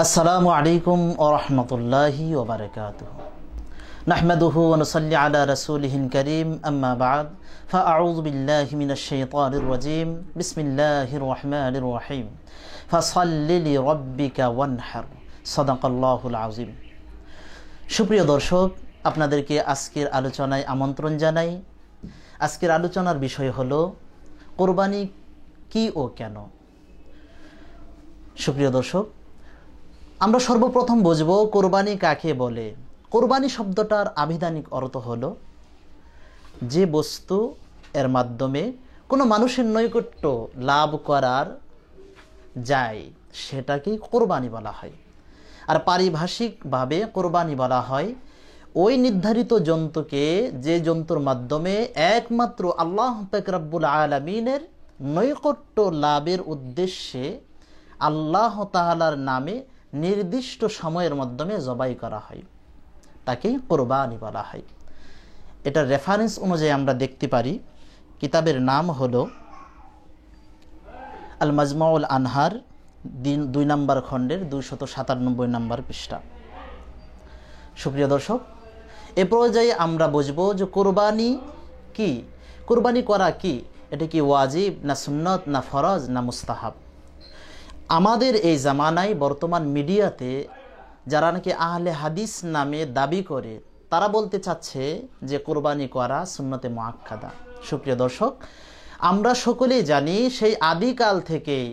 আসসালামু আলাইকুম ওয়া রাহমাতুল্লাহি ওয়া বারাকাতুহু নাহমাদুহু ওয়া নুসাল্লি আলা রাসূলিহিল কারীম আম্মা বা'দ ফাআউযু বিল্লাহি মিনাশ শাইতানির রাজীম বিসমিল্লাহির রহমানির রহিম ফাসাল্লি লিরাব্বিকা ওয়ানহার সাদাকাল্লাহুল আযীম। সুপ্রিয় দর্শক, আপনাদেরকে আজকের আলোচনায় আমন্ত্রণ জানাই। আজকের আলোচনার বিষয় হলো কোরবানি কি ও কেন। সুপ্রিয় দর্শক, আমরা সর্বপ্রথম বুঝব কোরবানি কাকে বলে। কোরবানি শব্দটার আবিধানিক অর্থ হলো যে বস্তু এর মাধ্যমে কোনো মানুষের নৈকট্য লাভ করার যায় সেটাকেই কোরবানি বলা হয়। আর পারিভাষিকভাবে কোরবানি বলা হয় ওই নির্ধারিত জন্তুকে যে জন্তুর মাধ্যমে একমাত্র আল্লাহ পাক রব্বুল আলামিনের নৈকট্য লাভের উদ্দেশ্যে আল্লাহ তাআলার নামে নির্দিষ্ট সময়ের মাধ্যমে জবাই করা হয়, তাকেই কোরবানি বলা হয়। এটার রেফারেন্স অনুযায়ী আমরা দেখতে পারি, কিতাবের নাম হলো আল মাজমাউল আনহার 2 নম্বর খণ্ডের 297 নম্বর পৃষ্ঠা। সুপ্রিয় দর্শক, এ পর্যায়ে আমরা বুঝবো যে কোরবানি কি, কোরবানি করা কি, এটা কি ওয়াজিব না সুন্নত না ফরজ না মুস্তাহাব। আমাদের এই জামানায় বর্তমান মিডিয়াতে যারা নাকি আহলে হাদিস নামে দাবি করে তারা বলতে চাচ্ছে যে কোরবানি করা সুন্নতে মুআক্কাদা। সুপ্রিয় দর্শক, আমরা সকলেই জানি সেই আদিকাল থেকেই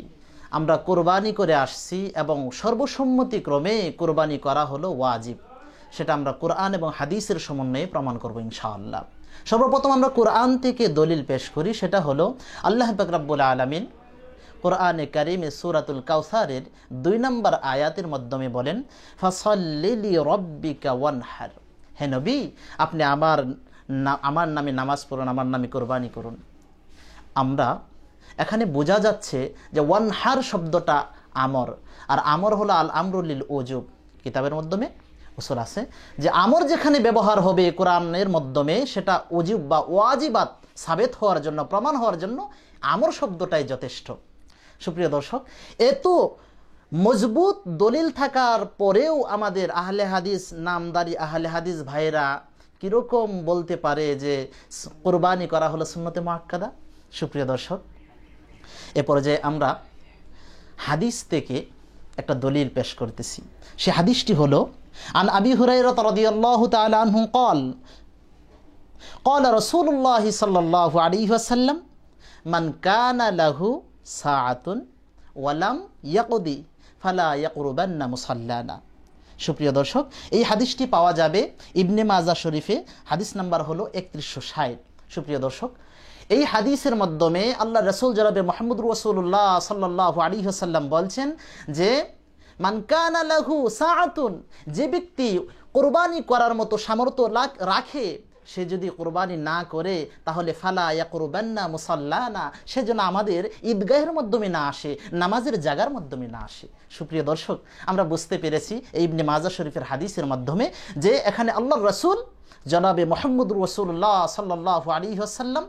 আমরা কোরবানি করে আসছি এবং সর্বসম্মতিক্রমে কোরবানি করা হলো ওয়াজিব। সেটা আমরা কোরআন এবং হাদিসের সমন্বয়ে প্রমাণ করব ইনশাআল্লাহ। সর্বপ্রথম আমরা কোরআন থেকে দলিল পেশ করি, সেটা হলো আল্লাহ পাক রব্বুল আলামিন কোরআনে কারিমে সূরাতুল কাউসারের 2 নম্বর আয়াতের মাধ্যমে বলেন, ফাসাল্লি লিরাব্বিকা ওয়ানহার। হে নবী, আপনি আমার নামে নামাজ পড়ুন, আমার নামে কোরবানি করুন। আমরা এখানে বোঝা যাচ্ছে যে ওয়ানহার শব্দটা আমর, আর আমর হলো আল আমরুল লিল উজুব। কিতাবের মাধ্যমে উসুল আছে যে আমর যেখানে ব্যবহার হবে কোরআনের মাধ্যমে সেটা উজুব বা ওয়াজিবাত সাবেত হওয়ার জন্য, প্রমাণ হওয়ার জন্য আমর শব্দটাই যথেষ্ট। সুপ্রিয় দর্শক, এত মজবুত দলিল থাকার পরেও আমাদের আহলে হাদিস নামদারি আহলে হাদিস ভাইরা কিরকম বলতে পারে যে কোরবানি করা হলো সুন্নতে মুআক্কাদা। সুপ্রিয় দর্শক, এ পর্যায়ে আমরা হাদিস থেকে একটা দলিল পেশ করতেছি। সে হাদিসটি হলো আন আবি হুরায়রা রাদিয়াল্লাহু তাআলা আনহু قال قال رسول الله صلى الله عليه وسلم من كان له সাআতুন ওয়ালাম ইয়াকদি ফালা ইয়াকরুবান্না মুসাল্লানা। সুপ্রিয় দর্শক, এই হাদিসটি পাওয়া যাবে ইবনে মাজাহ শরীফে, হাদিস নাম্বার হলো 3160। সুপ্রিয় দর্শক, এই হাদিসের মাধ্যমে আল্লাহ রাসূল জনাবে মুহাম্মদ রাসূলুল্লাহ সাল্লাল্লাহু আলাইহি ওয়াসাল্লাম বলছেন যে মান কানা লাহু সাআতুন, যে ব্যক্তি কোরবানি করার মতো সামর্থ্য রাখে সে যদি কোরবানি না করে তাহলে ফালা ইয়াকরুবান্না মুসাল্লানা, সে যেন আমাদের ঈদগাহের মাধ্যমে না আসে, নামাজের জায়গার মাধ্যমে না আসে। সুপ্রিয় দর্শক, আমরা বুঝতে পেরেছি এই ইবনে মাজাহ শরীফের হাদিসের মাধ্যমে যে এখানে আল্লাহর রাসূল জনাবে মুহাম্মদ রাসূলুল্লাহ সাল্লাল্লাহু আলাইহি ওয়াসাল্লাম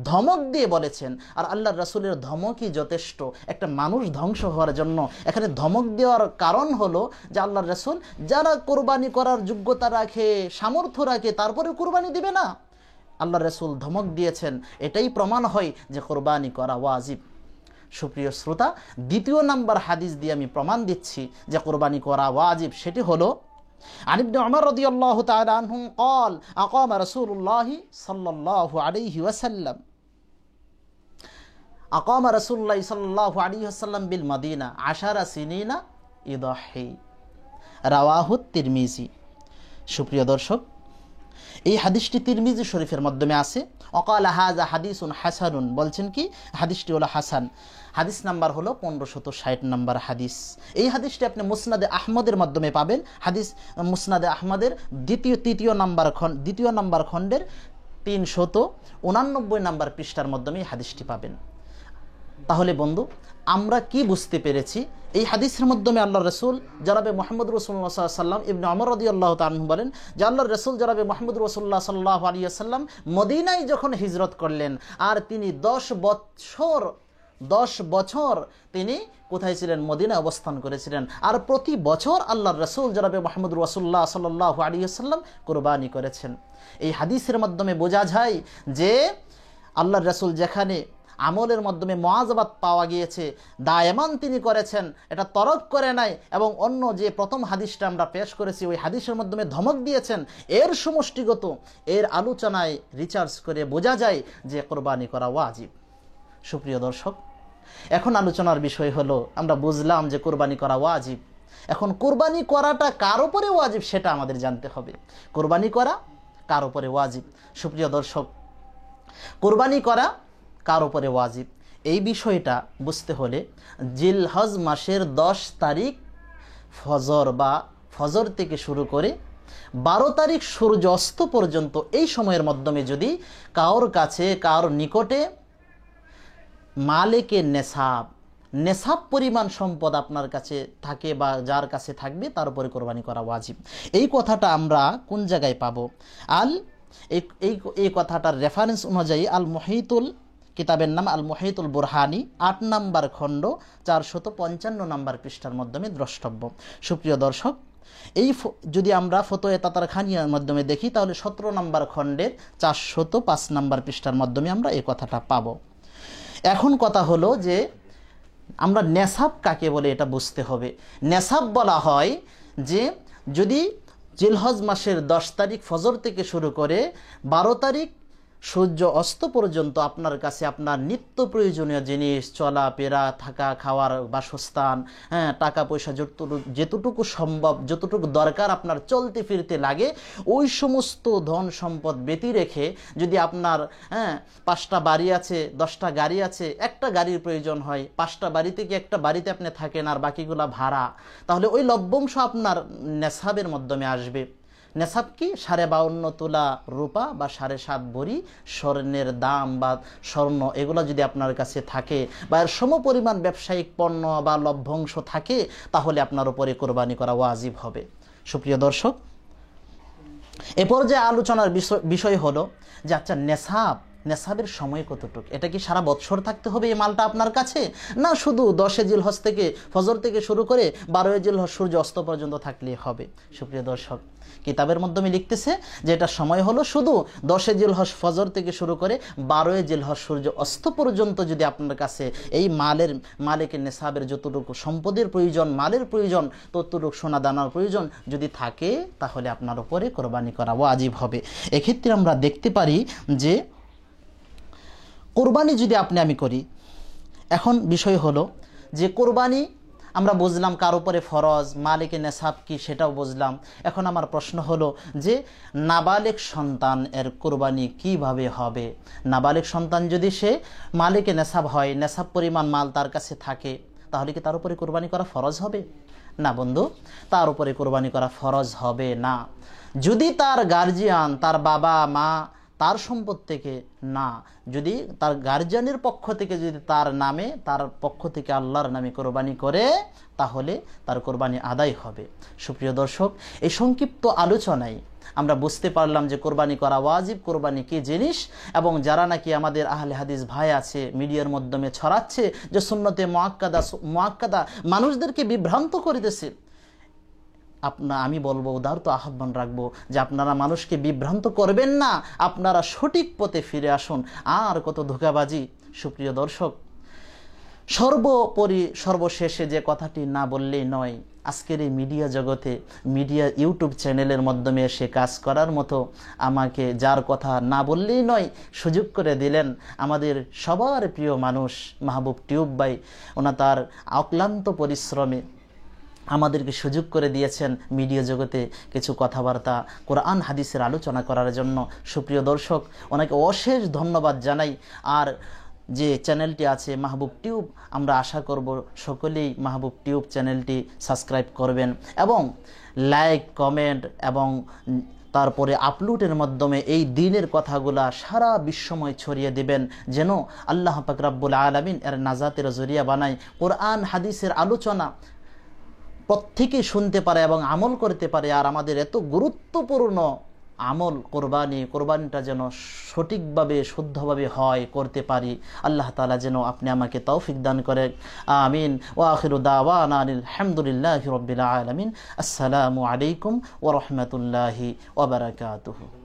ধমক দিয়ে বলেছেন, আর আল্লাহর রাসূলের ধমকই যথেষ্ট একটা মানুষ ধ্বংস হওয়ার জন্য। এখানে ধমক দেওয়ার কারণ হলো যে আল্লাহর রাসূল যারা কোরবানি করার যোগ্যতা রাখে, সামর্থ্য রাখে, তারপরে কোরবানি দিবে না, আল্লাহর রাসূল ধমক দিয়েছেন। এটাই প্রমাণ হয় যে কোরবানি করা ওয়াজিব। সুপ্রিয় শ্রোতা, 2 নম্বর হাদিস দিয়ে আমি প্রমাণ দিচ্ছি যে কোরবানি করা ওয়াজিব। সেটি হলো عن ابن عمر رضي الله تعالى عنهم قال أقام رسول الله صلى الله عليه وسلم أقام رسول الله صلى الله عليه وسلم بالمدينة 10 سنين يضحي رواه الترمذي। সুপ্রিয় দর্শক, এই হাদিসটি তিরমিজি শরীফের মাধ্যমে আছে। ওয়াকাল হাযা হাদিসুন হাসানুন, বলছেন কি হাদিসটি হলো হাসান। হাদিস নাম্বার হলো 1560 নম্বর হাদিস। এই হাদিসটি আপনি মুসনাদে আহমদের মাধ্যমে পাবেন। হাদিস মুসনাদে আহমদের 2য় নম্বর খণ্ডের 389 নম্বর পৃষ্ঠার মাধ্যমে এই হাদিসটি পাবেন। তাহলে বন্ধু, আমরা কি বুঝতে পেরেছি? এই হাদিসের মাধ্যমে আল্লাহর রাসূল জনাবে মুহাম্মদ রাসূলুল্লাহ সাল্লাল্লাহু আলাইহি ওয়াসাল্লাম ইবনে ওমর রাদিয়াল্লাহু তাআলা আনহু বলেন যে আল্লাহর রাসূল জনাবে মুহাম্মদ রাসূলুল্লাহ সাল্লাল্লাহু আলাইহি ওয়াসাল্লাম মদিনায় যখন হিজরত করলেন আর তিনি 10 বছর 10 বছর তিনি কোথায় ছিলেন? মদিনায় অবস্থান করেছিলেন। আর প্রতি বছর আল্লাহর রাসূল জনাবে মুহাম্মদ রাসূলুল্লাহ সাল্লাল্লাহু আলাইহি ওয়াসাল্লাম কুরবানি করেছেন। এই হাদিসের মাধ্যমে বোঝা যায় যে আল্লাহর রাসূল যেখানে আমলের মাধ্যমে মুআযাবাত পাওয়া গিয়েছে, দায়মান তিনি করেছেন, এটা তরক করে নাই। এবং অন্য যে প্রথম হাদিসটা আমরা পেশ করেছি ওই হাদিসের মাধ্যমে ধমক দিয়েছেন, এর সমষ্টিগত এর আলোচনায় রিসার্চ করে বোঝা যায় যে কোরবানি করা ওয়াজিব। সুপ্রিয় দর্শক, এখন আলোচনার বিষয় হলো, আমরা বুঝলাম যে কোরবানি করা ওয়াজিব। এখন কোরবানি করাটা কার উপরে ওয়াজিব সেটা আমাদের জানতে হবে। কোরবানি করা কার উপরে ওয়াজিব? সুপ্রিয় দর্শক, কোরবানি করা কার উপরে ওয়াজিব এই বিষয়টা বুঝতে হলে জিলহজ মাসের 10 তারিখ ফজর বা ফজর থেকে শুরু করে 12 তারিখ সূর্য অস্ত পর্যন্ত এই সময়ের মাধ্যমে যদি কারোর কাছে কারোর নিকটে মালিকে নেসাব পরিমাণ সম্পদ আপনার কাছে থাকে বা যার কাছে থাকবে তার উপরে কোরবানি করা ওয়াজিব। এই কথাটা আমরা কোন জায়গায় পাবো? এই কথাটার রেফারেন্স অনুযায়ী আল মুহিতুল, কিতাবের নাম আল মুহিতুল বুরহানি, 8 নম্বর খণ্ড 455 নম্বর পৃষ্ঠার মাধ্যমে দ্রষ্টব্য। সুপ্রিয় দর্শক, এই যদি আমরা ফতোয়া তাতারখানিয়ার মাধ্যমে দেখি তাহলে 17 নম্বর খণ্ডের 405 নম্বর পৃষ্ঠার মাধ্যমে আমরা এই কথাটা পাবো। এখন কথা হলো যে আমরা নেসাব কাকে বলে এটা বুঝতে হবে। নেসাব বলা হয় যে যদি জিলহজ মাসের 10 তারিখ ফজর থেকে শুরু করে 12 তারিখ সূর্য অস্ত পর্যন্ত আপনার কাছে আপনার নিত্য প্রয়োজনীয় জিনিস, চলাফেরা, থাকা, খাওয়ার, বাসস্থান, টাকা পয়সা যেতটুকু সম্ভব, যতটুকু দরকার আপনার চলতে ফিরতে লাগে, ওই সমস্ত ধন সম্পদ ব্যতি রেখে যদি আপনার 5টা বাড়ি আছে, 10টা গাড়ি আছে, একটা গাড়ির প্রয়োজন হয়, 5টা বাড়ি থেকে একটা বাড়িতে আপনি থাকেন আর বাকিগুলা ভাড়া, তাহলে ওই লভ্যাংশ আপনার নেসাবের মাধ্যমে আসবে। নেসাব কি? 52.5 তোলা রূপা বা 7.5 ভরি স্বর্ণের দাম বা স্বর্ণ, এগুলো যদি আপনার কাছে থাকে বা এর সমপরিমাণ ব্যবসায়িক পণ্য বা লভ্যাংশ থাকে তাহলে আপনার উপরে কোরবানি করা ওয়াজিব হবে। সুপ্রিয় দর্শক, এ পর্যায়ে আলোচনার বিষয় হলো যে আচ্ছা নেসাবের সময় কতটুকু? এটা কি সারা বছর থাকতে হবে এই মালটা আপনার কাছে, না শুধু 10 জিলহজ থেকে ফজর থেকে শুরু করে 12 জিলহজ সূর্য অস্ত পর্যন্ত থাকলেই হবে? সুপ্রিয় দর্শক, কিতাবের মাধ্যমে লিখতেছে যে এটা সময় হলো শুধু 10 জিলহজ ফজর থেকে শুরু করে 12 জিলহজ সূর্য অস্ত পর্যন্ত যদি আপনার কাছে এই মালিকের নেসাবের যতটুকু সম্পদের প্রয়োজন, মালের প্রয়োজন, ততটুকু সোনা দানার প্রয়োজন যদি থাকে তাহলে আপনার উপরে কোরবানি করা ওয়াজিব হবে। এক্ষেত্রে আমরা দেখতে পারি যে কোরবানি যদি আমি করি, এখন বিষয় হলো যে কোরবানি আমরা বুঝলাম কার উপরে ফরজ, মালিকে নেসাব কি সেটাও বুঝলাম। এখন আমার প্রশ্ন হলো যে নাবালেগ সন্তান এর কোরবানি কিভাবে হবে? নাবালেগ সন্তান যদি সে মালিকে নেসাব হয়, নেসাব পরিমাণ মাল তার কাছে থাকে, তাহলে কি তার উপরে কোরবানি করা ফরজ হবে? না বন্ধু, তার উপরে কোরবানি করা ফরজ হবে না। যদি তার গার্জিয়ান, তার বাবা মা তার সম্পদ থেকে না, যদি তার গার্জিয়ানের পক্ষ থেকে যদি তার নামে, তার পক্ষ থেকে আল্লাহর নামে কোরবানি করে তাহলে তার কোরবানি আদায় হবে। সুপ্রিয় দর্শক, এই সংক্ষিপ্ত আলোচনায় আমরা বুঝতে পারলাম যে কোরবানি করা ওয়াজিব, কোরবানি কি জিনিস, এবং যারা নাকি আমাদের আহলে হাদিস ভাই আছে মিডিয়ার মাধ্যমে ছড়াচ্ছে যে সুন্নতে মুআক্কাদা মানুষদেরকে বিভ্রান্ত করিতেছে, আমি বলবো, উদারত আহ্বান রাখবো যে আপনারা মানুষকে বিভ্রান্ত করবেন না, আপনারা সঠিক পথে ফিরে আসুন। আর কত ধোঁকাবাজি। সুপ্রিয় দর্শক, সর্বোপরি সর্বশেষে যে কথাটি না বললেই নয়, আজকের এই মিডিয়া জগতে মিডিয়া ইউটিউব চ্যানেলের মাধ্যমে এসে কাজ করার মতো আমাকে যার কথা না বললেই নয় সুযোগ করে দিলেন আমাদের সবার প্রিয় মানুষ মাহবুব টিউব ভাই। ওনা তার অক্লান্ত পরিশ্রমে আমাদেরকে সুযোগ করে দিয়েছেন মিডিয়া জগতে কিছু কথাবার্তা, কোরআন হাদিসের আলোচনা করার জন্য। সুপ্রিয় দর্শক, ওনাকে অশেষ ধন্যবাদ জানাই। আর যে চ্যানেলটি আছে মাহবুব টিউব, আমরা আশা করব সকলেই মাহবুব টিউব চ্যানেলটি সাবস্ক্রাইব করবেন এবং লাইক, কমেন্ট এবং তারপরে আপলোডের মাধ্যমে এই দিনের কথাগুলা সারা বিশ্বময় ছড়িয়ে দিবেন, যেন আল্লাহ পাক রব্বুল আলামিন এর নাজাতের জরিয়া বানায়। কোরআন হাদিসের আলোচনা প্রত্যেকেই শুনতে পারে এবং আমল করতে পারে। আর আমাদের এত গুরুত্বপূর্ণ আমল কোরবানিটা যেন সঠিকভাবে শুদ্ধভাবে হয়, করতে পারি। আল্লাহ তাআলা যেন আপনি আমাকে তৌফিক দান করেন। আমিন। ওয়া আখিরু দাওয়ানা আলহামদুলিল্লাহি রাব্বিল আলামিন। আসসালামু আলাইকুম ওয়া রাহমাতুল্লাহি ওয়া বারাকাতুহু।